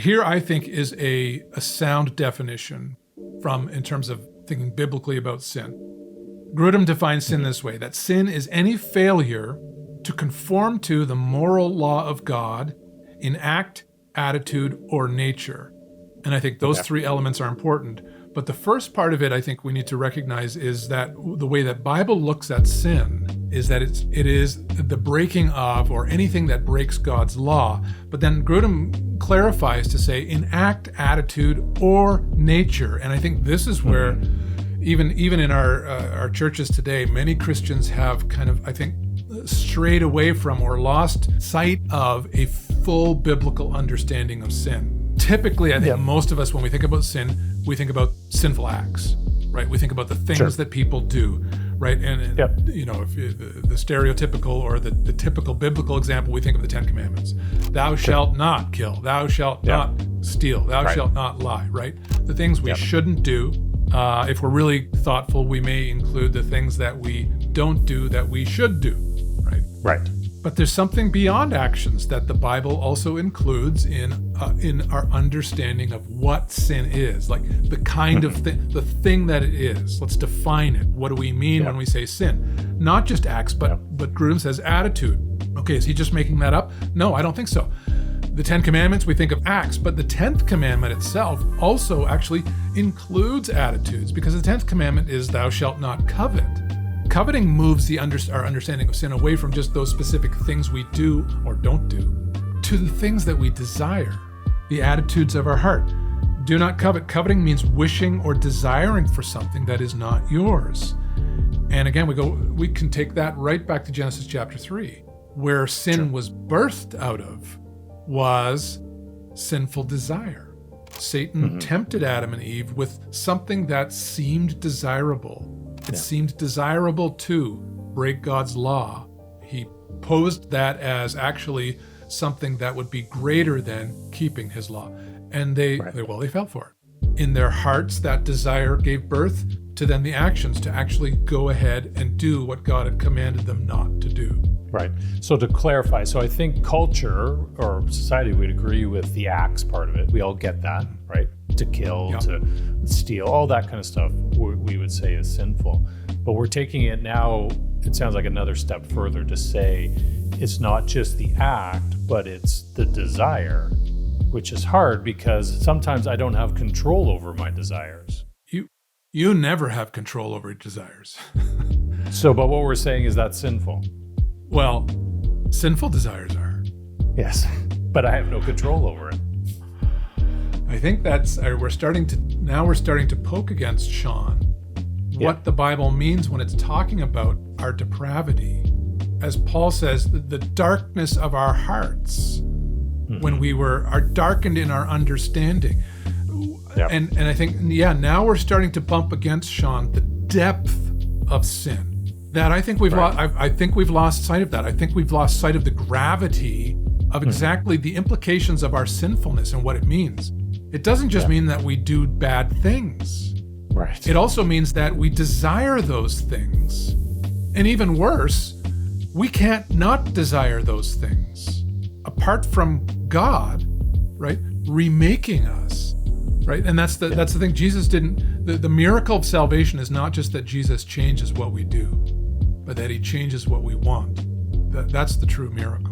here I think is a sound definition in terms of thinking biblically about sin. Grudem defines sin this way, that sin is any failure to conform to the moral law of God in act, attitude, or nature. And I think those three elements are important. But the first part of it, I think we need to recognize is that the way that Bible looks at sin is that it is the breaking of or anything that breaks God's law. But then Grudem clarifies to say in act, attitude, or nature. And I think this is where even in our churches today, many Christians have kind of, I think, strayed away from or lost sight of a full biblical understanding of sin. Typically, I think most of us, when we think about sin, we think about sinful acts, right? We think about the things that people do, right? And you know, if the stereotypical or the typical biblical example, we think of the Ten Commandments. Thou shalt not kill. Thou shalt not steal. Thou shalt not lie, right? The things we shouldn't do. If we're really thoughtful, we may include the things that we don't do that we should do, right? Right. But there's something beyond actions that the Bible also includes in our understanding of what sin is, like the kind of thing, the thing that it is. Let's define it. What do we mean when we say sin? Not just acts, but Grudem says attitude. Okay, is he just making that up? No, I don't think so. The Ten Commandments, we think of acts, but the 10th commandment itself also actually includes attitudes, because the 10th commandment is thou shalt not covet. Coveting moves our understanding of sin away from just those specific things we do or don't do to the things that we desire, the attitudes of our heart. Do not covet. Coveting means wishing or desiring for something that is not yours. And again, we can take that right back to Genesis chapter 3, where sin was birthed out of was sinful desire. Satan tempted Adam and Eve with something that seemed desirable. It seemed desirable to break God's law. He posed that as actually something that would be greater than keeping his law. And they fell for it. In their hearts, that desire gave birth to then the actions to actually go ahead and do what God had commanded them not to do. Right. So to clarify, so I think culture or society would agree with the acts part of it. We all get that, right? To kill, to steal, all that kind of stuff we would say is sinful. But we're taking it now, it sounds like another step further to say it's not just the act, but it's the desire, which is hard because sometimes I don't have control over my desires. You never have control over your desires. But what we're saying is that's sinful. Well, sinful desires are. Yes, but I have no control over it. I think we're starting to poke against Sean what the Bible means when it's talking about our depravity. As Paul says, the darkness of our hearts when we are darkened in our understanding. And I think, now we're starting to bump against, Sean, the depth of sin. That I think we've lost sight of that. I think we've lost sight of the gravity of exactly the implications of our sinfulness and what it means. It doesn't just mean that we do bad things. Right. It also means that we desire those things. And even worse, we can't not desire those things. Apart from God, right, remaking us, right? And that's the thing. Jesus didn't, the miracle of salvation is not just that Jesus changes what we do, but that he changes what we want. That's the true miracle.